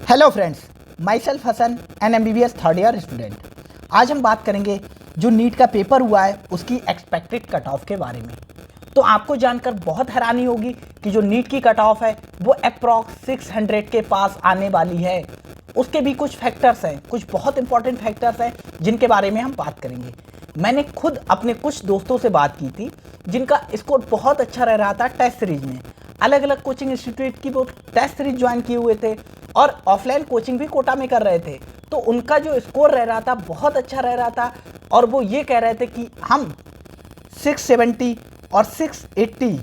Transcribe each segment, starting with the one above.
Hello friends, myself Hasan an MBBS third year student. आज हम बात करेंगे जो नीट का पेपर हुआ है उसकी एक्सपेक्टेड कट ऑफ के बारे में। तो आपको जानकर बहुत हैरानी होगी कि जो नीट की कट ऑफ है वो अप्रॉक्स 600 के पास आने वाली है। उसके भी कुछ फैक्टर्स हैं, कुछ बहुत इंपॉर्टेंट फैक्टर्स हैं जिनके बारे में हम बात करेंगे। मैंने खुद अपने कुछ दोस्तों से बात की थी जिनका स्कोर बहुत अच्छा रह रहा था टेस्ट सीरीज में। अलग अलग कोचिंग इंस्टीट्यूट की वो टेस्ट सीरीज ज्वाइन किए हुए थे और ऑफलाइन कोचिंग भी कोटा में कर रहे थे। तो उनका जो स्कोर रह रहा था बहुत अच्छा रह रहा था और वो ये कह रहे थे कि हम 670 और 680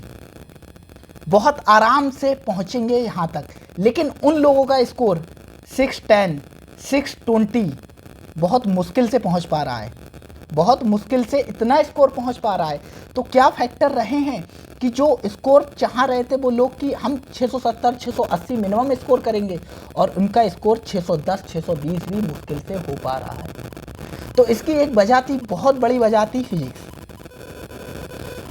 बहुत आराम से पहुंचेंगे यहाँ तक। लेकिन उन लोगों का स्कोर 610, 620 बहुत मुश्किल से पहुंच पा रहा है, बहुत मुश्किल से इतना स्कोर पहुंच पा रहा है। तो क्या फैक्टर रहे हैं कि जो स्कोर चाह रहे थे वो लोग कि हम 670, 680 मिनिमम स्कोर करेंगे और उनका स्कोर 610, 620 भी मुश्किल से हो पा रहा है। तो इसकी एक वजह थी, बहुत बड़ी वजह थी फिजिक्स।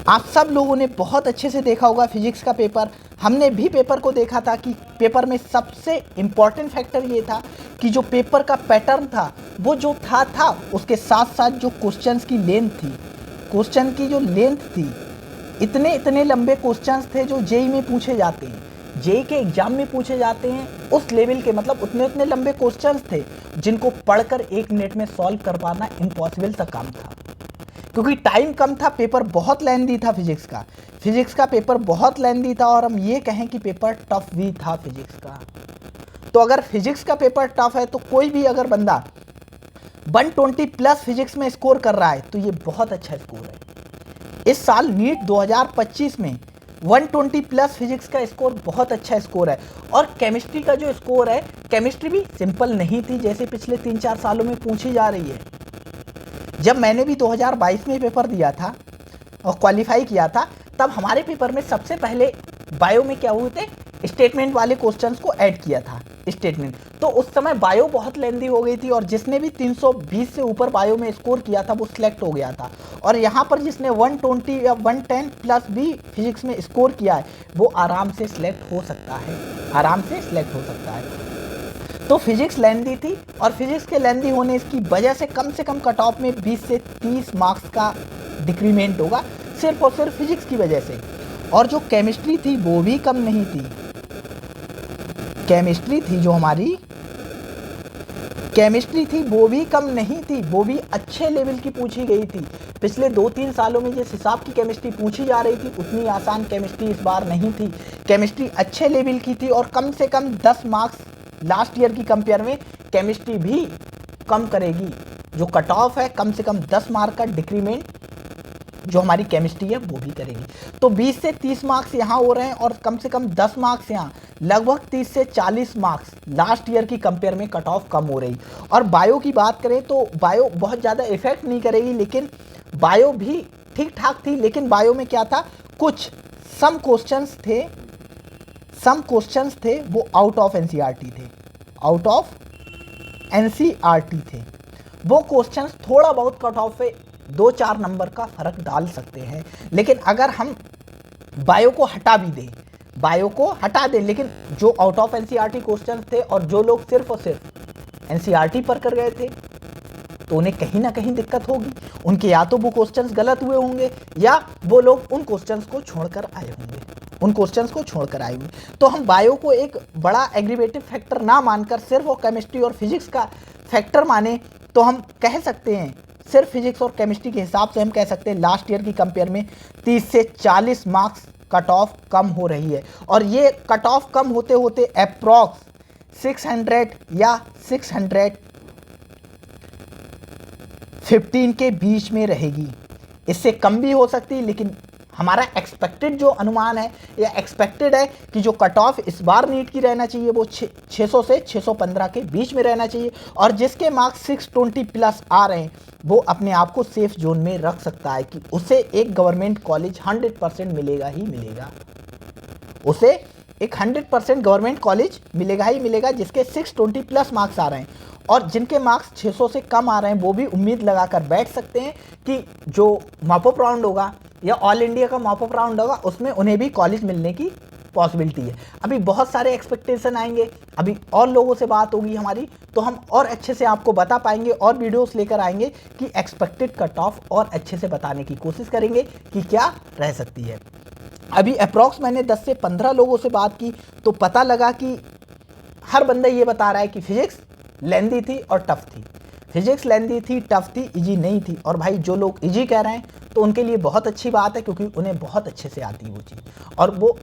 आप सब लोगों ने बहुत अच्छे से देखा होगा फिजिक्स का पेपर। हमने भी पेपर को देखा था कि पेपर में सबसे इम्पॉर्टेंट फैक्टर ये था कि जो पेपर का पैटर्न था वो जो था उसके साथ साथ जो क्वेश्चंस की लेंथ थी, क्वेश्चन की जो लेंथ थी, इतने लंबे क्वेश्चंस थे जो जेई में पूछे जाते हैं, जेई के एग्जाम में पूछे जाते हैं उस लेवल के, मतलब उतने लंबे क्वेश्चंस थे जिनको पढ़कर 1 मिनट में सॉल्व कर पाना इम्पॉसिबल सा काम था। क्योंकि टाइम कम था, पेपर बहुत लेंथी था फिजिक्स का पेपर बहुत लेंथी था और हम ये कहें कि पेपर टफ भी था फिजिक्स का। तो अगर फिजिक्स का पेपर टफ है तो कोई भी अगर बंदा 120 प्लस फिजिक्स में स्कोर कर रहा है तो ये बहुत अच्छा स्कोर है। इस साल नीट 2025 में 120 प्लस फिजिक्स का स्कोर बहुत अच्छा स्कोर है। और केमिस्ट्री का जो स्कोर है, केमिस्ट्री भी सिंपल नहीं थी जैसे पिछले 3-4 सालों में पूछी जा रही है। जब मैंने भी 2022 में पेपर दिया था और क्वालिफाई किया था, तब हमारे पेपर में सबसे पहले बायो में क्या हुए थे, स्टेटमेंट वाले क्वेश्चंस को ऐड किया था स्टेटमेंट। तो उस समय बायो बहुत लेंथी हो गई थी और जिसने भी 320 से ऊपर बायो में स्कोर किया था वो सिलेक्ट हो गया था। और यहाँ पर जिसने 120 या 110 प्लस भी फिजिक्स में स्कोर किया है वो आराम से सिलेक्ट हो सकता है, आराम से सिलेक्ट हो सकता है। तो फिजिक्स लेंथी थी और फिजिक्स के लेंथी होने की वजह से कम कट ऑफ में 20 से 30 मार्क्स का डिक्रीमेंट होगा सिर्फ और सिर्फ फिजिक्स की वजह से। और जो केमिस्ट्री थी वो भी कम नहीं थी, केमिस्ट्री थी जो हमारी केमिस्ट्री थी वो भी कम नहीं थी, वो भी अच्छे लेवल की पूछी गई थी। पिछले 2-3 सालों में जिस हिसाब की केमिस्ट्री पूछी जा रही थी उतनी आसान केमिस्ट्री इस बार नहीं थी। केमिस्ट्री अच्छे लेवल की थी और कम से कम 10 मार्क्स लास्ट ईयर की कंपेयर में केमिस्ट्री भी कम करेगी। जो कट ऑफ है कम से कम 10 मार्क का डिक्रीमेंट जो हमारी केमिस्ट्री है वो भी करेगी। तो 20 से 30 मार्क्स यहाँ हो रहे हैं और कम से कम 10 मार्क्स यहाँ, लगभग 30 से 40 मार्क्स लास्ट ईयर की कंपेयर में कट ऑफ कम हो रही। और बायो की बात करें तो बायो बहुत ज़्यादा इफेक्ट नहीं करेगी, लेकिन बायो भी ठीक ठाक थी। लेकिन बायो में क्या था, कुछ सम क्वेश्चंस थे वो आउट ऑफ एनसीईआरटी थे, आउट ऑफ एनसीईआरटी थे। वो क्वेश्चंस थोड़ा बहुत कट ऑफ पे 2-4 नंबर का फर्क डाल सकते हैं। लेकिन अगर हम बायो को हटा दें, लेकिन जो आउट ऑफ एनसीईआरटी क्वेश्चंस थे और जो लोग सिर्फ और सिर्फ एनसीईआरटी पर कर गए थे तो उन्हें कहीं ना कहीं दिक्कत होगी। उनके या तो वो क्वेश्चंस गलत हुए होंगे या वो लोग उन क्वेश्चंस को छोड़कर आए होंगे, तो हम बायो को एक बड़ा एग्रीवेटिव फैक्टर ना मानकर सिर्फ और केमिस्ट्री और फिजिक्स का फैक्टर माने तो हम कह सकते हैं, सिर्फ फिजिक्स और केमिस्ट्री के हिसाब से हम कह सकते हैं लास्ट ईयर की कंपेयर में 30 से 40 मार्क्स कट ऑफ कम हो रही है। और ये कट ऑफ कम होते होते अप्रॉक्स 600 या 615 के बीच में रहेगी। इससे कम भी हो सकती है, लेकिन हमारा एक्सपेक्टेड जो अनुमान है या एक्सपेक्टेड है कि जो कट ऑफ इस बार नीट की रहना चाहिए वो 600 से 615 के बीच में रहना चाहिए। और जिसके मार्क्स 620 प्लस आ रहे हैं वो अपने आप को सेफ जोन में रख सकता है कि उसे एक गवर्नमेंट कॉलेज 100% मिलेगा ही मिलेगा, उसे एक 100% गवर्नमेंट कॉलेज मिलेगा ही मिलेगा जिसके 620 प्लस मार्क्स आ रहे हैं। और जिनके मार्क्स 600 से कम आ रहे हैं वो भी उम्मीद लगाकर बैठ सकते हैं कि जो मॉपअप राउंड होगा या ऑल इंडिया का मॉपअप राउंड होगा उसमें उन्हें भी कॉलेज मिलने की पॉसिबिलिटी है। अभी बहुत सारे एक्सपेक्टेशन आएंगे, अभी और लोगों से बात होगी हमारी, तो हम और अच्छे से आपको बता पाएंगे और वीडियोस लेकर आएंगे कि एक्सपेक्टेड कट ऑफ और अच्छे से बताने की कोशिश करेंगे कि क्या रह सकती है। अभी अप्रॉक्स मैंने 10 से 15 लोगों से बात की तो पता लगा कि हर बंदा ये बता रहा है कि फिजिक्स लेंदी थी और टफ थी। फिजिक्स लेंदी थी, टफ थी, इजी नहीं थी। और भाई जो लोग इजी कह रहे हैं तो उनके लिए बहुत अच्छी बात है, क्योंकि उन्हें बहुत अच्छे से आती है वो चीज़, और वो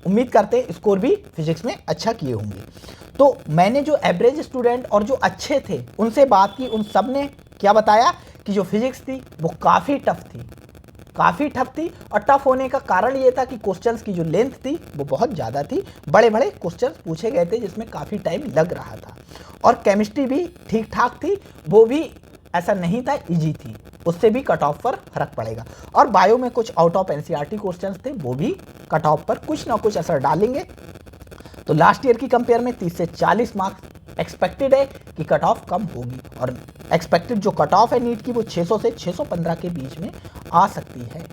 उम्मीद करते हैं स्कोर भी फिजिक्स में अच्छा किए होंगे। तो मैंने जो एवरेज स्टूडेंट और जो अच्छे थे उनसे बात की, उन सब ने क्या बताया कि जो फिजिक्स थी वो काफ़ी टफ थी, काफ़ी टफ थी। और टफ होने का कारण ये था कि क्वेश्चंस की जो लेंथ थी वो बहुत ज़्यादा थी, बड़े बड़े क्वेश्चंस पूछे गए थे जिसमें काफ़ी टाइम लग रहा था। और केमिस्ट्री भी ठीक ठाक थी, वो भी ऐसा नहीं था इजी थी, उससे भी कट ऑफ पर फर्क पड़ेगा। और बायो में कुछ आउट ऑफ एनसीईआरटी क्वेश्चंस थे, वो भी कट ऑफ पर कुछ ना कुछ असर डालेंगे। तो लास्ट ईयर की कंपेयर में 30 से 40 मार्क्स एक्सपेक्टेड है कि कट ऑफ कम होगी, और एक्सपेक्टेड जो कट ऑफ है नीट की वो 600 से 615 के बीच में आ सकती है।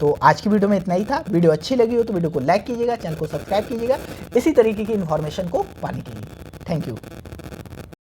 तो आज की वीडियो में इतना ही था। वीडियो अच्छी लगी हो तो वीडियो को लाइक कीजिएगा, चैनल को सब्सक्राइब कीजिएगा इसी तरीके की इन्फॉर्मेशन को पाने के लिए। Thank you.